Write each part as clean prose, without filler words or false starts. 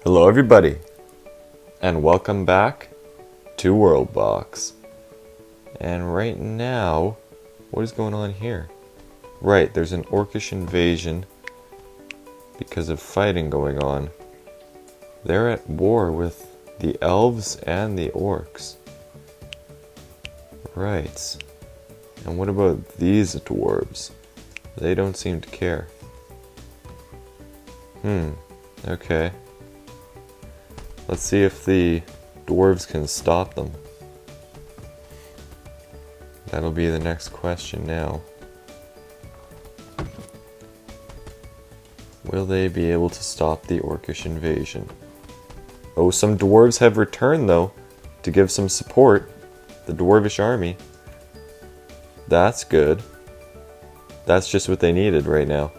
Hello everybody, and welcome back to WorldBox. And right now, what is going on here? Right, there's an orcish invasion because of fighting going on. They're at war with the elves and the orcs. Right. And what about these dwarves? They don't seem to care. Okay. Let's see if the dwarves can stop them. That'll be the next question now. Will they be able to stop the orcish invasion? Oh, some dwarves have returned though, to give some support. The dwarvish army. That's good. That's just what they needed right now.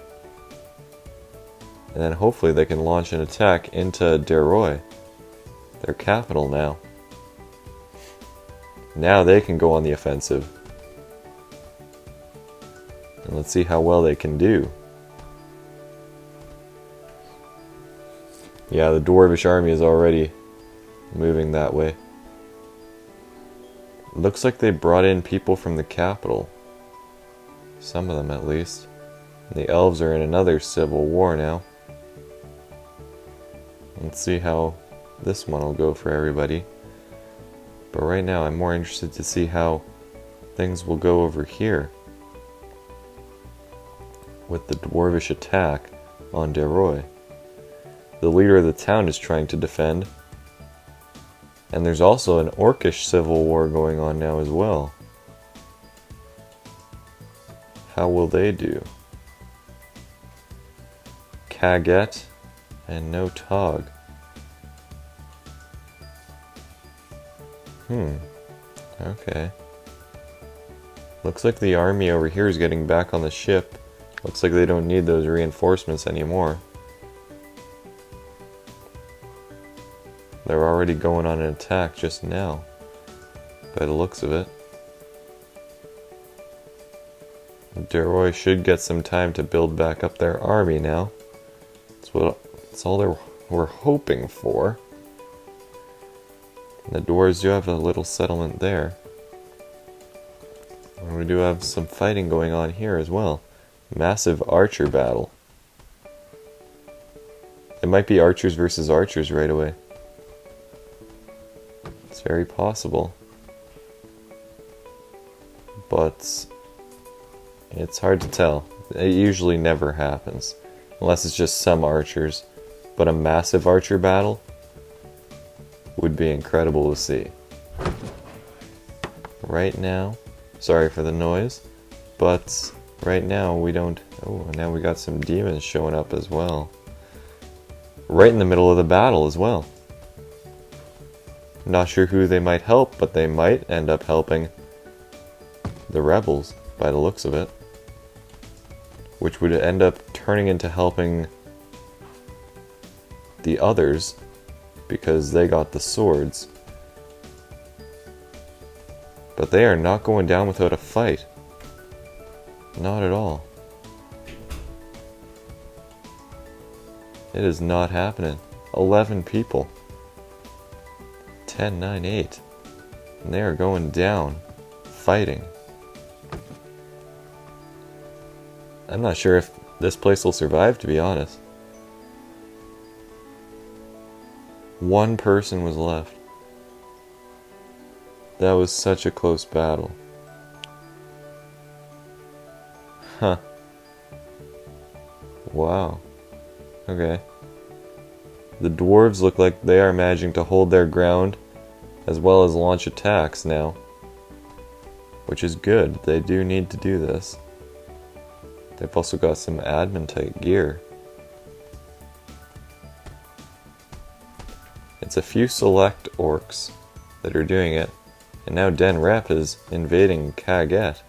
And then hopefully they can launch an attack into Deroy, their capital now. Now they can go on the offensive. And let's see how well they can do. Yeah, the dwarvish army is already moving that way. Looks like they brought in people from the capital. Some of them at least. And the elves are in another civil war now. Let's see how this one will go for everybody. But right now I'm more interested to see how things will go over here with the dwarvish attack on Deroy. The leader of the town is trying to defend. And there's also an orcish civil war going on now as well. How will they do? Kaget and no Tog. Okay. Looks like the army over here is getting back on the ship. Looks like they don't need those reinforcements anymore. They're already going on an attack just now, by the looks of it. Deroy should get some time to build back up their army now. That's all we're hoping for. And the dwarves do have a little settlement there. And we do have some fighting going on here as well. Massive archer battle. It might be archers versus archers right away. It's very possible. But it's hard to tell. It usually never happens. Unless it's just some archers. But a massive archer battle would be incredible to see. Right now, sorry for the noise, but right now we don't... Oh, now we got some demons showing up as well. Right in the middle of the battle as well. Not sure who they might help, but they might end up helping the rebels, by the looks of it. Which would end up turning into helping the others, because they got the swords. But they are not going down without a fight. Not at all. It is not happening. 11 people. 10, 9, 8. And they are going down, fighting. I'm not sure if this place will survive, to be honest. One person was left. That was such a close battle. Huh. Wow. Okay. The dwarves look like they are managing to hold their ground as well as launch attacks now. Which is good. They do need to do this. They've also got some admin type gear. It's a few select orcs that are doing it. And now Den Rep is invading Kaget.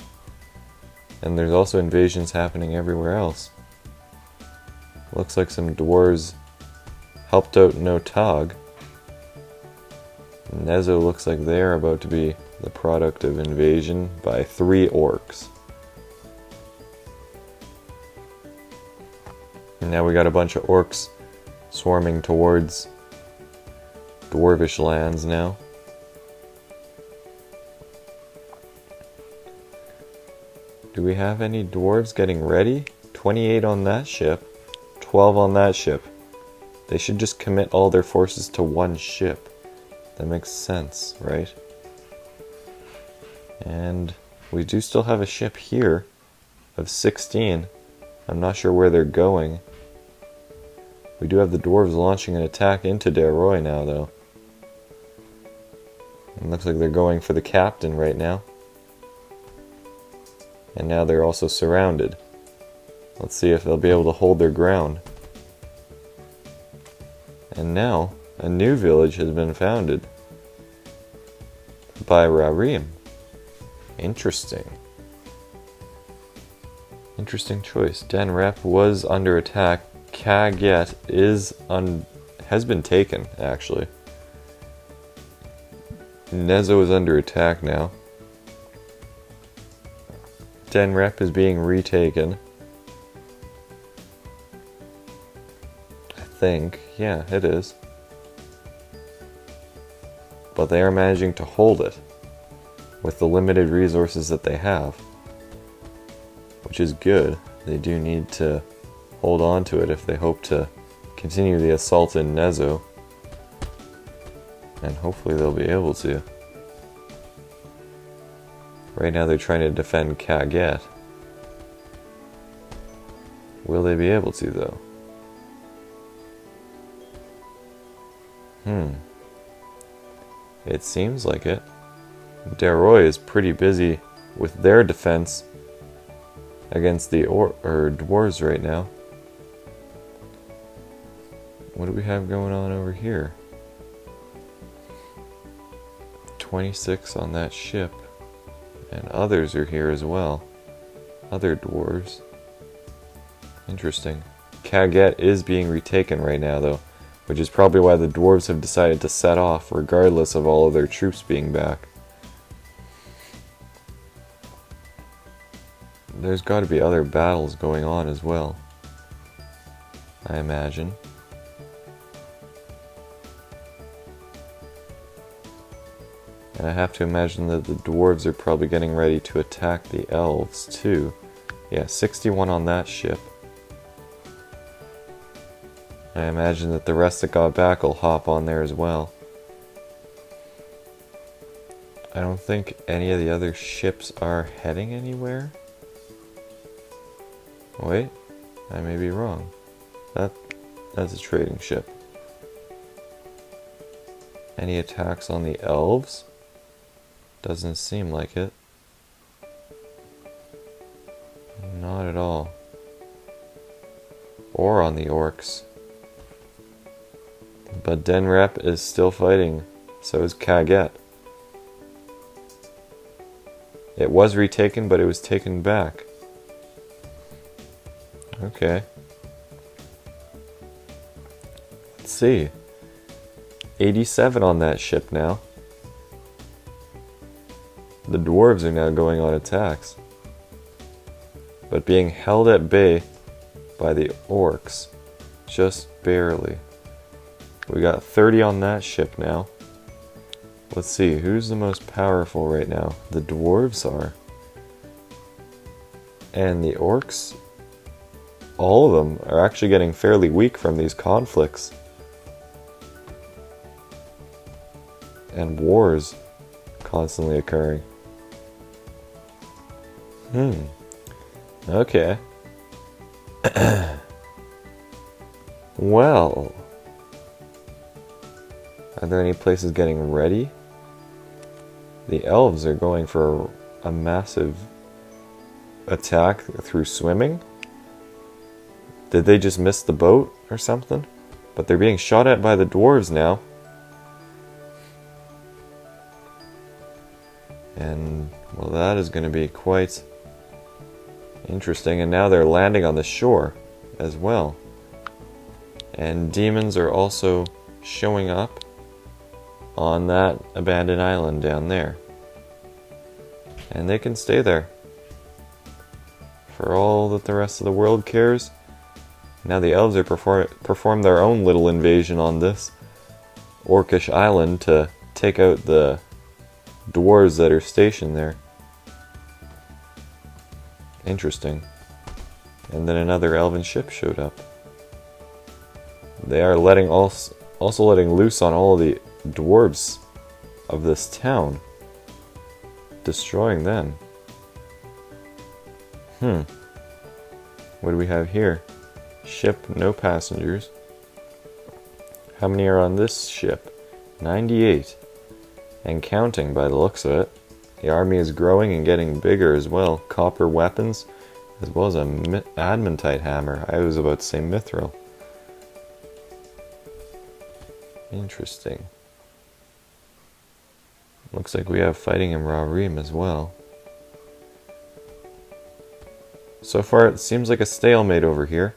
And there's also invasions happening everywhere else. Looks like some dwarves helped out No Tog. Nezo looks like they're about to be the product of invasion by 3 orcs. And now we got a bunch of orcs swarming towards dwarvish lands now. Do we have any dwarves getting ready? 28 on that ship, 12 on that ship. They should just commit all their forces to one ship. That makes sense, right? And we do still have a ship here of 16. I'm not sure where they're going. We do have the dwarves launching an attack into Deroy now, though. It looks like they're going for the captain right now. And now they're also surrounded. Let's see if they'll be able to hold their ground. And now, a new village has been founded by Rarim. Interesting. Interesting choice. Denrep was under attack. Kaget has been taken, actually. Nezo is under attack now. Denrep is being retaken. I think. Yeah, it is. But they are managing to hold it with the limited resources that they have, which is good. They do need to hold on to it if they hope to continue the assault in Nezo, and hopefully they'll be able to. Right now they're trying to defend Kaget. Will they be able to, though? It seems like it. Deroy is pretty busy with their defense against the dwarves right now. What do we have going on over here? 26 on that ship. And others are here as well. Other dwarves. Interesting. Kaget is being retaken right now, though, which is probably why the dwarves have decided to set off, regardless of all of their troops being back. There's got to be other battles going on as well, I imagine. And I have to imagine that the dwarves are probably getting ready to attack the elves too. Yeah, 61 on that ship. I imagine that the rest that got back will hop on there as well. I don't think any of the other ships are heading anywhere. Wait, I may be wrong. That's a trading ship. Any attacks on the elves? Doesn't seem like it. Not at all. Or on the orcs. But Denrep is still fighting. So is Kaget. It was retaken, but it was taken back. Okay. Let's see. 87 on that ship now. The dwarves are now going on attacks, but being held at bay by the orcs, just barely. We got 30 on that ship now. Let's see, who's the most powerful right now? The dwarves are. And the orcs, all of them are actually getting fairly weak from these conflicts and wars constantly occurring. Okay. Well, are there any places getting ready? The elves are going for a massive attack through swimming. Did they just miss the boat or something? But they're being shot at by the dwarves now. And, well, that is going to be quite interesting. And now they're landing on the shore as well. And demons are also showing up on that abandoned island down there. And they can stay there for all that the rest of the world cares. Now the elves are perform their own little invasion on this. Orcish Island to take out the dwarves that are stationed there. Interesting. And then another elven ship showed up. They are also letting loose on all the dwarves of this town, destroying them. What do we have here? Ship, no passengers. How many are on this ship? 98. And counting by the looks of it. The army is growing and getting bigger as well. Copper weapons, as well as a adamantite hammer. I was about to say mithril. Interesting. Looks like we have fighting in Rarim as well. So far it seems like a stalemate over here.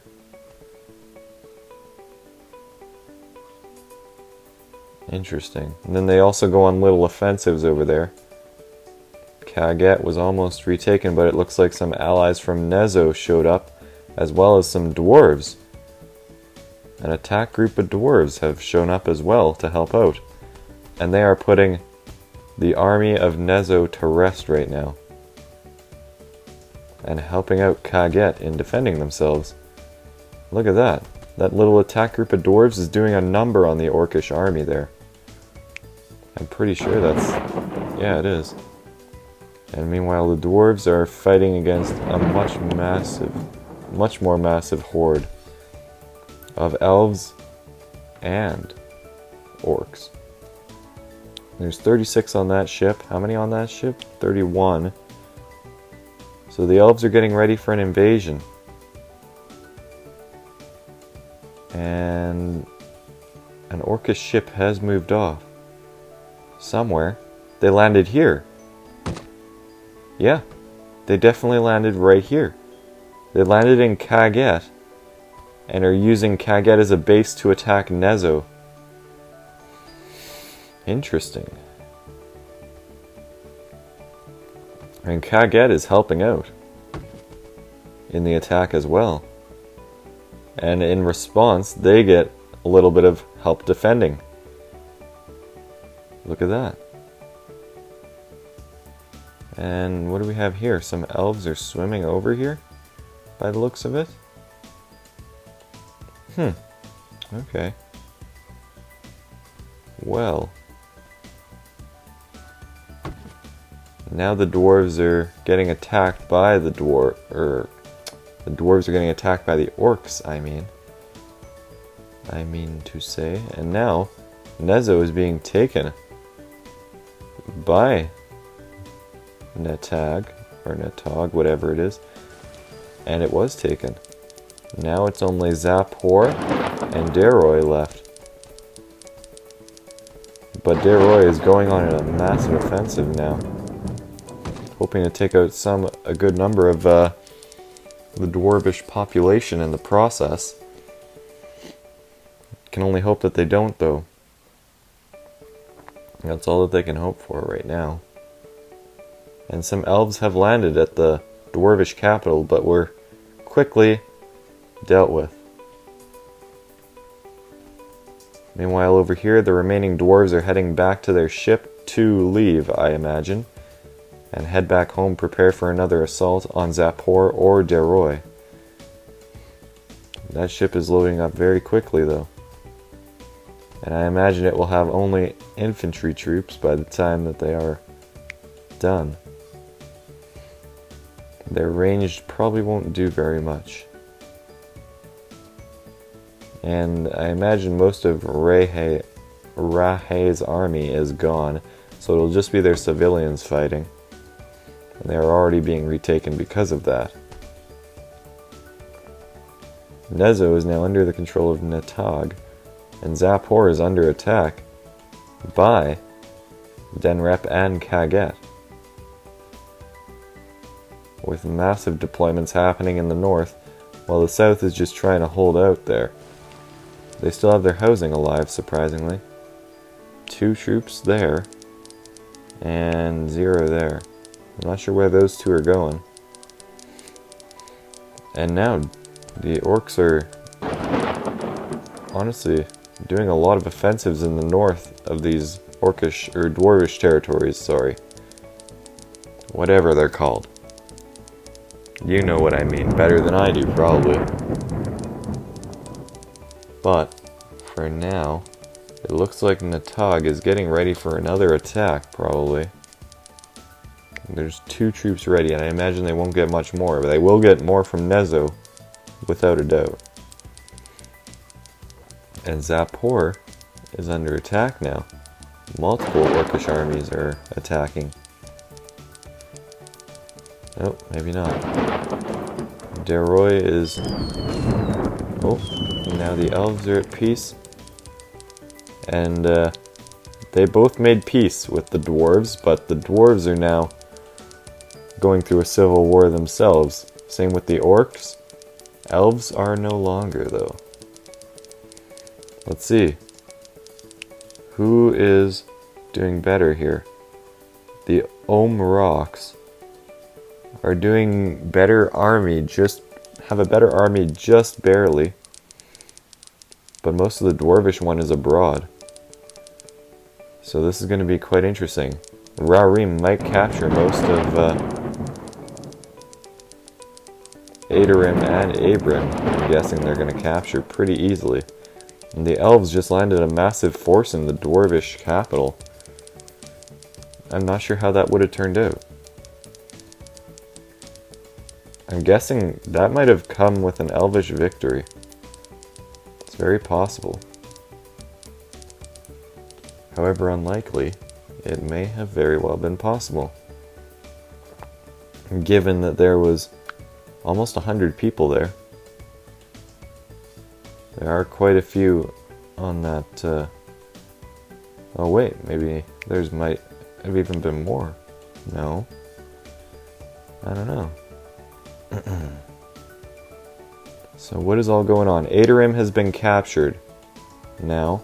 Interesting. And then they also go on little offensives over there. Kaget was almost retaken, but it looks like some allies from Nezo showed up, as well as some dwarves. An attack group of dwarves have shown up as well to help out. And they are putting the army of Nezo to rest right now. And helping out Kaget in defending themselves. Look at that. That little attack group of dwarves is doing a number on the Orcish army there. I'm pretty sure that's... yeah, it is. And meanwhile, the dwarves are fighting against a much more massive horde of elves and orcs. There's 36 on that ship. How many on that ship? 31. So the elves are getting ready for an invasion. And an orcish ship has moved off. Somewhere. They landed here. Yeah, they definitely landed right here. They landed in Kaget and are using Kaget as a base to attack Nezo. Interesting. And Kaget is helping out in the attack as well. And in response, they get a little bit of help defending. Look at that. And what do we have here? Some elves are swimming over here, by the looks of it. Okay. Well. Now the dwarves are getting attacked by the dwarves are getting attacked by the orcs, I mean to say. And now, Nezo is being taken by Netag, or Netag, whatever it is. And it was taken. Now it's only Zapor and Deroy left. But Deroy is going on a massive offensive now. Hoping to take out a good number of the dwarvish population in the process. Can only hope that they don't, though. That's all that they can hope for right now. And some elves have landed at the dwarvish capital, but were quickly dealt with. Meanwhile, over here, the remaining dwarves are heading back to their ship to leave, I imagine, and head back home, prepare for another assault on Zapor or Deroy. That ship is loading up very quickly, though. And I imagine it will have only infantry troops by the time that they are done. Their ranged probably won't do very much. And I imagine most of Rahay's army is gone, so it'll just be their civilians fighting. And they are already being retaken because of that. Nezo is now under the control of Netag, and Zapor is under attack by Denrep and Kaget, with massive deployments happening in the north, while the south is just trying to hold out there. They still have their housing alive, surprisingly. 2 troops there, and 0 there. I'm not sure where those 2 are going. And now, the orcs are honestly doing a lot of offensives in the north of these orcish or dwarvish territories, sorry. Whatever they're called. You know what I mean better than I do, probably. But for now, it looks like Natag is getting ready for another attack, probably. There's 2 troops ready, and I imagine they won't get much more, but they will get more from Nezo, without a doubt. And Zapor is under attack now. Multiple Orcish armies are attacking. Oh, maybe not. Deroy is... Oh, now the elves are at peace. And they both made peace with the dwarves, but the dwarves are now going through a civil war themselves. Same with the orcs. Elves are no longer, though. Let's see. Who is doing better here? The Ohm Rocks are doing better army, have a better army just barely. But most of the dwarvish one is abroad. So this is going to be quite interesting. Rarim might capture most of Adorim and Abrim. I'm guessing they're going to capture pretty easily. And the elves just landed a massive force in the dwarvish capital. I'm not sure how that would have turned out. I'm guessing that might have come with an elvish victory. It's very possible. However unlikely, it may have very well been possible. Given that there was almost 100 people there. There are quite a few on that, oh wait, maybe there's might have even been more. No. I don't know. So what is all going on? Adorim has been captured now.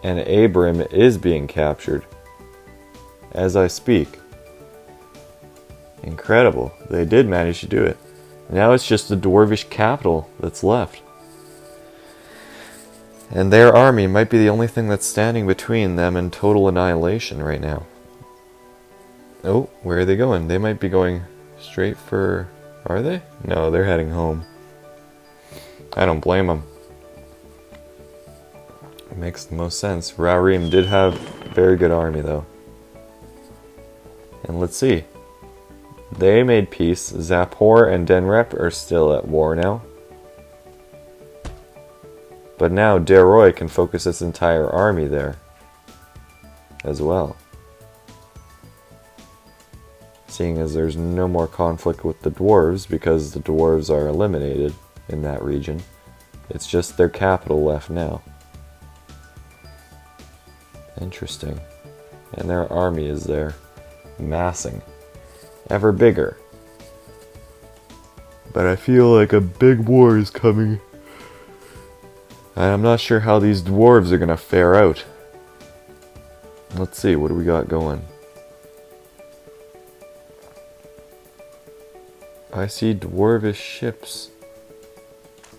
And Abrim is being captured as I speak. Incredible. They did manage to do it. Now it's just the dwarvish capital that's left. And their army might be the only thing that's standing between them and total annihilation right now. Oh, where are they going? They might be going straight for... Are they? No, they're heading home. I don't blame them. It makes the most sense. Rarim did have a very good army though. And let's see. They made peace. Zapor and Denrep are still at war now. But now Deroy can focus its entire army there as well. Seeing as there's no more conflict with the dwarves because the dwarves are eliminated in that region. It's just their capital left now. Interesting. And their army is there, massing. Ever bigger. But I feel like a big war is coming. And I'm not sure how these dwarves are going to fare out. Let's see, what do we got going? I see dwarvish ships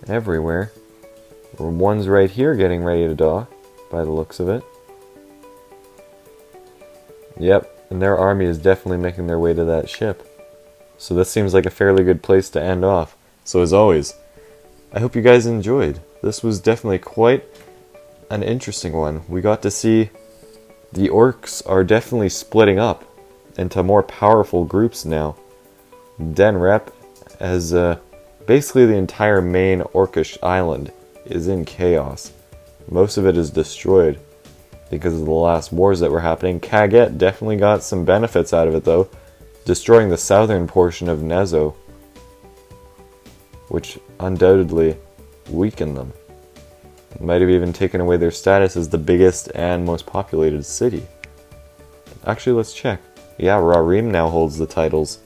everywhere. One's right here getting ready to dock, by the looks of it. Yep, and their army is definitely making their way to that ship. So this seems like a fairly good place to end off. So as always, I hope you guys enjoyed. This was definitely quite an interesting one. We got to see the orcs are definitely splitting up into more powerful groups now. Denrep has basically the entire main orcish island is in chaos. Most of it is destroyed because of the last wars that were happening. Kaget definitely got some benefits out of it though, destroying the southern portion of Nezo, which undoubtedly weakened them. It might have even taken away their status as the biggest and most populated city. Actually, let's check. Yeah, Rarim now holds the titles.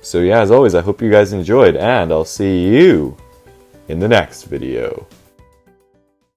So yeah, as always, I hope you guys enjoyed, and I'll see you in the next video.